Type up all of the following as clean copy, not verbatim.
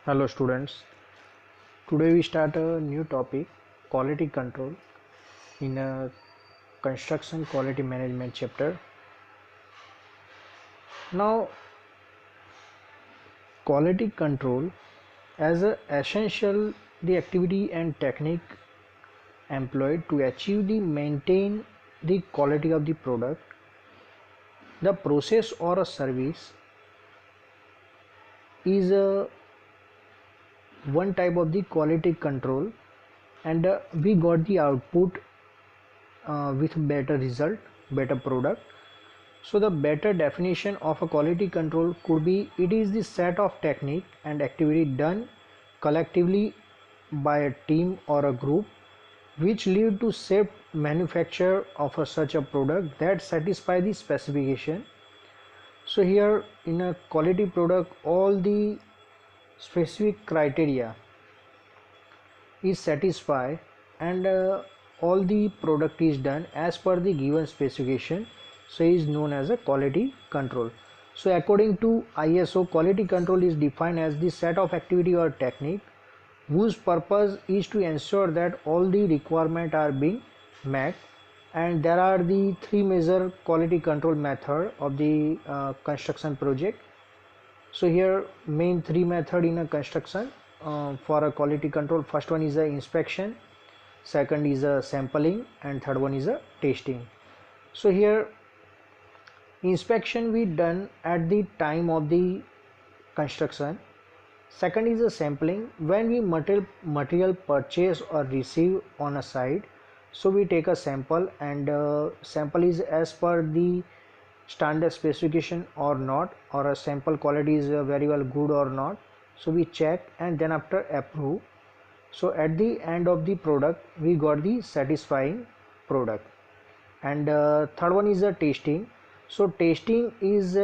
Hello students, today we start a new topic, quality control in a construction quality management chapter. Now quality control as a essential the activity and technique employed to achieve the maintain the quality of the product, the process or a service is a one type of the quality control, and we got the output with better result, better product. So the better definition of a quality control could be it is the set of technique and activity done collectively by a team or a group which lead to safe manufacture of such a product that satisfy the specification. So here in a quality product all the specific criteria is satisfied, and all the product is done as per the given specification, so is known as a quality control. So according to ISO, quality control is defined as the set of activity or technique whose purpose is to ensure that all the requirements are being met, and there are the three major quality control method of the construction project. So here main three method in a construction for a quality control. First one is a inspection, second is a sampling, and third one is a testing. So here inspection we done at the time of the construction. Second is a sampling, when we material purchase or receive on a site, so we take a sample, and sample is as per the standard specification or not, or a sample quality is very well good or not, so we check and then after approve. So at the end of the product we got the satisfying product. And third one is a testing. So testing is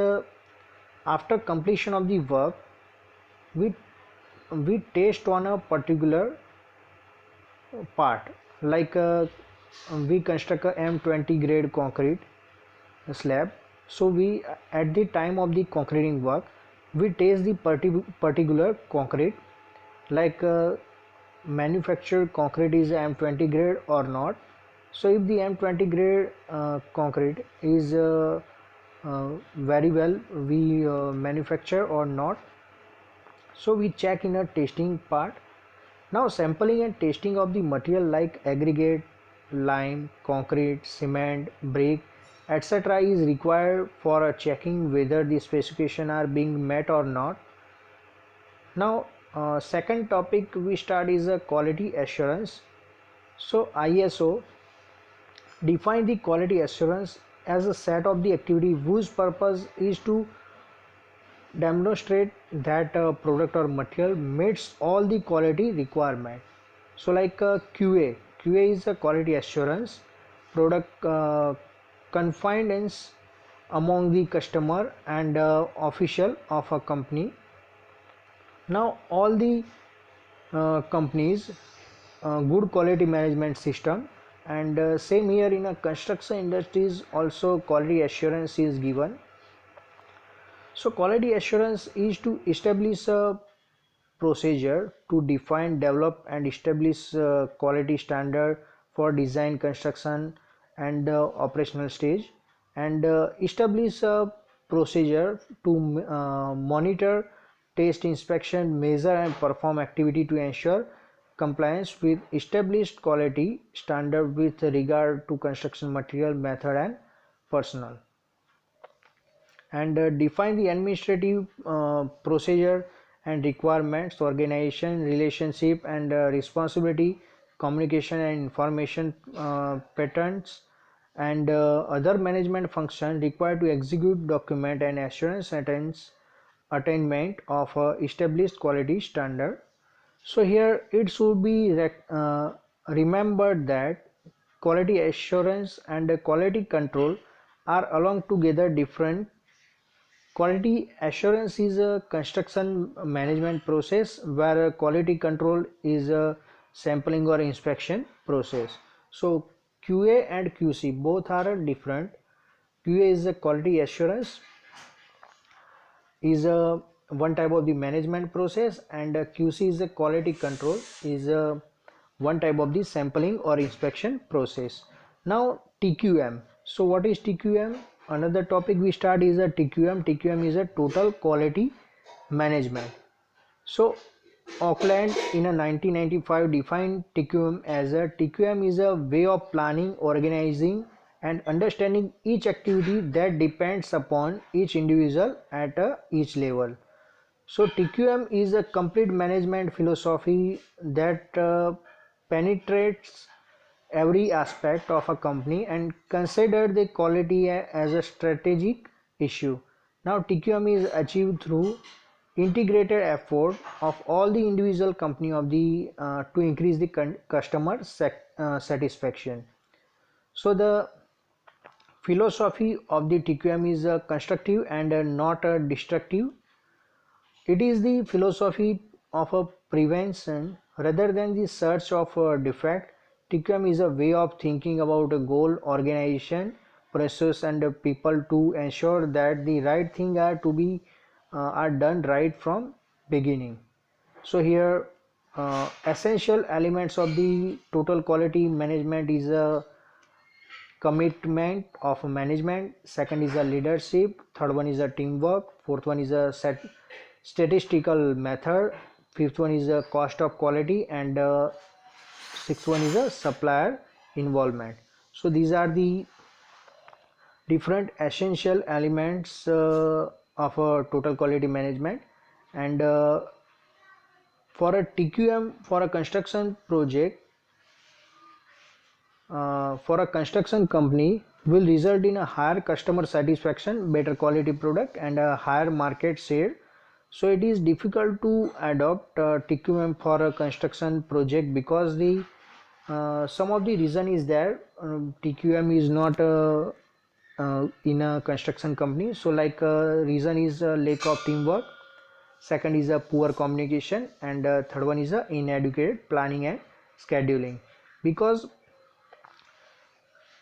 after completion of the work we test on a particular part, like we construct a M20 grade concrete slab. So we at the time of the concreting work we test the particular concrete, like manufactured concrete is M20 grade or not. So if the M20 grade concrete is very well we manufacture or not, so we check in a testing part. Now sampling and testing of the material like aggregate, lime, concrete, cement, brick, etc. is required for checking whether the specifications are being met or not. Now second topic we start is a quality assurance. So ISO define the quality assurance as a set of the activity whose purpose is to demonstrate that a product or material meets all the quality requirement. So like QA is a quality assurance product confidence among the customer and official of a company. Now all the companies good quality management system, and same here in a construction industries also quality assurance is given. So quality assurance is to establish a procedure to define, develop and establish quality standard for design, construction and operational stage, and establish a procedure to monitor, test, inspection, measure and perform activity to ensure compliance with established quality standard with regard to construction material, method and personnel. And define the administrative procedure and requirements, organization, relationship and responsibility, communication and information patterns, and other management functions required to execute, document and assurance attainment of established quality standard. So here it should be remembered that quality assurance and quality control are along together different. Quality assurance is a construction management process, where quality control is a sampling or inspection process. So QA and QC both are different. QA is a quality assurance, is a one type of the management process, and QC is a quality control, is one type of the sampling or inspection process. Now TQM. So what is TQM? Another topic we start is a TQM. TQM is a total quality management. So Auckland in a 1995 defined TQM as a TQM is a way of planning, organizing and understanding each activity that depends upon each individual at each level. So TQM is a complete management philosophy that penetrates every aspect of a company and consider the quality as a strategic issue. Now TQM is achieved through integrated effort of all the individual company of the to increase the customer satisfaction. So the philosophy of the TQM is constructive and not destructive. It is the philosophy of a prevention rather than the search of a defect. TQM is a way of thinking about a goal, organization, process, and people to ensure that the right thing are done right from beginning. So here, essential elements of the total quality management is a commitment of management, second is a leadership, third one is a teamwork, fourth one is a statistical method, fifth one is a cost of quality, and sixth one is a supplier involvement. So these are the different essential elements of a total quality management. And for a TQM for a construction project, for a construction company will result in a higher customer satisfaction, better quality product, and a higher market share. So it is difficult to adopt TQM for a construction project because the some of the reason is there. TQM is not in a construction company. So like reason is lack of teamwork, second is a poor communication, and third one is a inadequate planning and scheduling. Because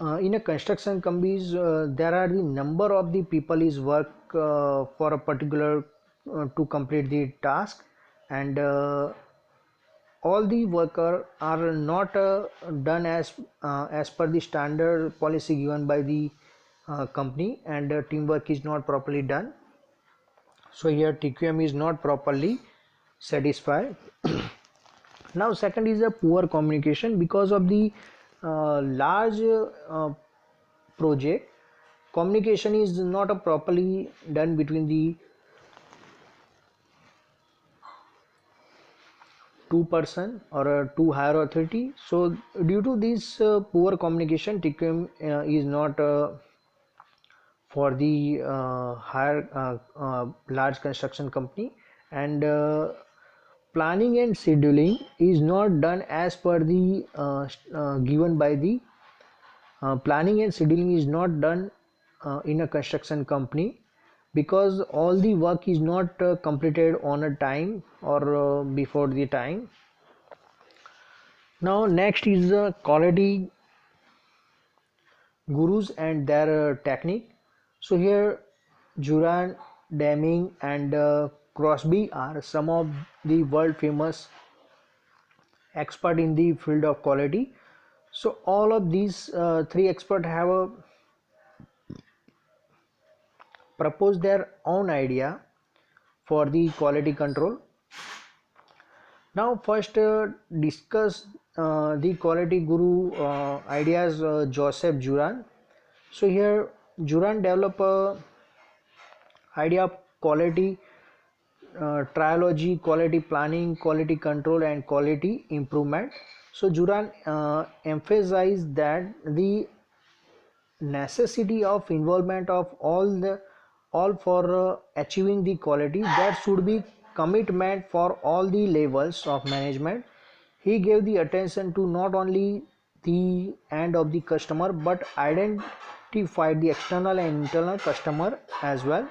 in a construction companies there are the number of the people is work for a particular to complete the task, and all the worker are not done as per the standard policy given by the company, and teamwork is not properly done. So here TQM is not properly satisfied. Now second is a poor communication. Because of the large project, communication is not properly done between the two person or two higher authority. So due to this poor communication, TQM is not for the higher large construction company, and planning and scheduling is not done as per the given by the planning and scheduling is not done in a construction company, because all the work is not completed on a time or before the time. Now next is the quality gurus and their technique. So here Juran, Deming, and Crosby are some of the world famous expert in the field of quality. So all of these three experts have proposed their own idea for the quality control. Now first discuss the quality guru ideas, Joseph Juran. So here Juran developed a idea of quality trilogy: quality planning, quality control, and quality improvement. So Juran emphasized that the necessity of involvement of all for achieving the quality, that should be commitment for all the levels of management. He gave the attention to not only the end of the customer but identified the external and internal customer as well.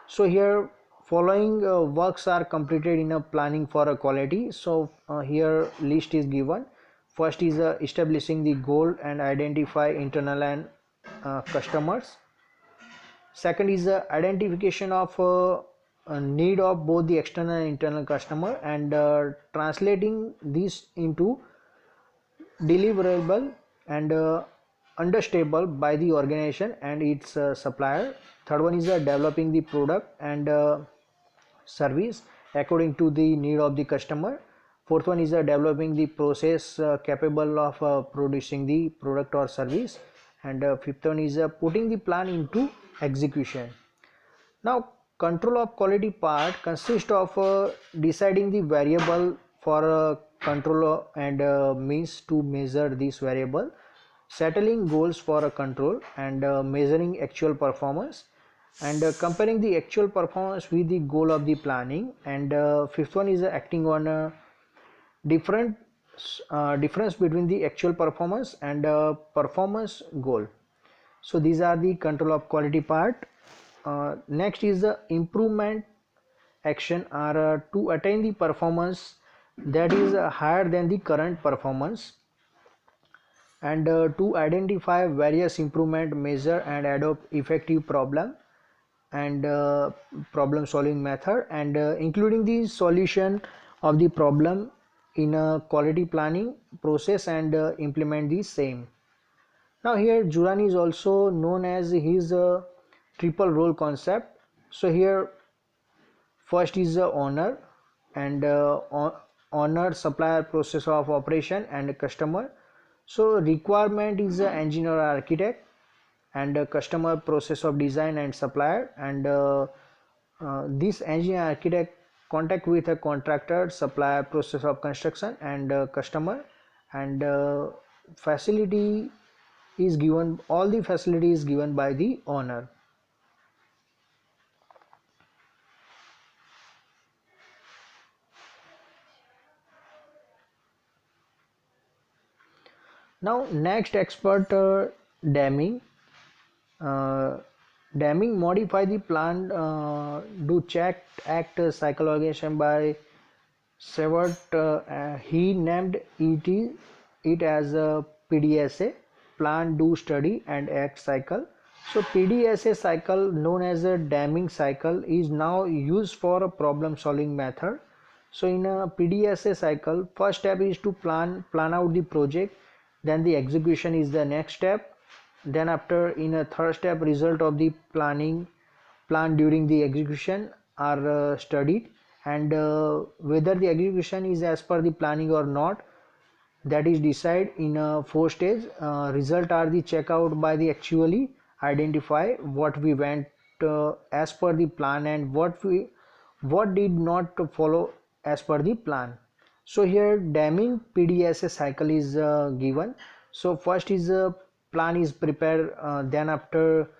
So here following works are completed in a planning for a quality. So here list is given. First is establishing the goal and identify internal and customers. Second is the identification of need of both the external and internal customer, and translating this into deliverable and understandable by the organization and its supplier. Third one is developing the product and service according to the need of the customer. Fourth one is developing the process capable of producing the product or service, and fifth one is putting the plan into execution. Now, control of quality part consists of deciding the variable for control and means to measure this variable, settling goals for a control, and measuring actual performance, and comparing the actual performance with the goal of the planning. And fifth one is acting on a different difference between the actual performance and performance goal. So these are the control of quality part. Next is the improvement action are to attain the performance that is higher than the current performance, and to identify various improvement measure and adopt effective problem and problem solving method, and including the solution of the problem in a quality planning process, and implement the same. Now here Juran is also known as his triple role concept. So here first is the owner, and owner, supplier, process of operation, and customer. So requirement is the engineer or architect, and customer, process of design, and supplier. And this engineer architect contact with a contractor, supplier, process of construction, and customer. And facility is given, all the facility is given by the owner. Now next expert, Deming. uh, Deming modify the plan do check act cycle by Seward. He named it as a PDSA, plan do study and act cycle. So PDSA cycle, known as a Deming cycle, is now used for a problem solving method. So in a PDSA cycle, first step is to plan out the project, then the execution is the next step, then after in a third step, result of the plan during the execution are studied, and whether the execution is as per the planning or not, that is decided in a four stage. Result are the check out by the actually identify what we went as per the plan, and what did not follow as per the plan. So here Deming PDSA cycle is given. So first is a plan is prepared, then after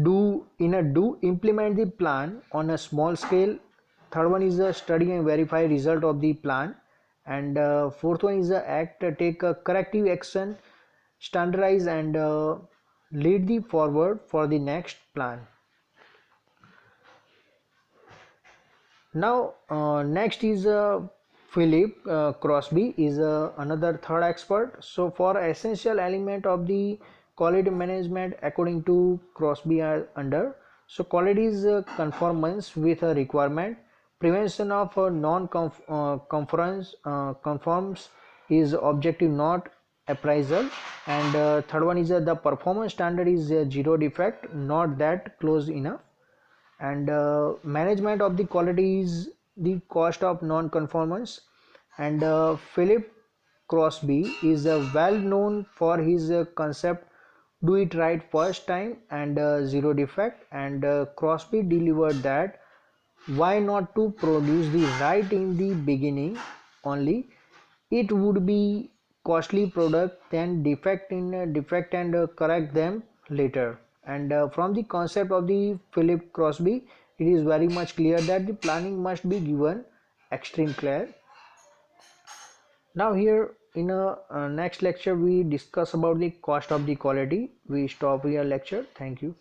do implement the plan on a small scale. Third one is a study and verify result of the plan, and fourth one is a act take a corrective action, standardize, and lead the forward for the next plan. Now next is Philip Crosby is another third expert. So for essential element of the quality management according to Crosby are under. So quality is conformance with a requirement, prevention of conforms is objective not appraisal, and third one is the performance standard is zero defect not that close enough, and management of the quality is the cost of non-conformance. And Philip Crosby is well known for his concept do it right first time and zero defect, and Crosby delivered that why not to produce the right in the beginning only, it would be costly product, then defect and correct them later. And from the concept of the Philip Crosby, it is very much clear that the planning must be given extreme care. Now here in a next lecture we discuss about the cost of the quality. We stop here lecture. Thank you.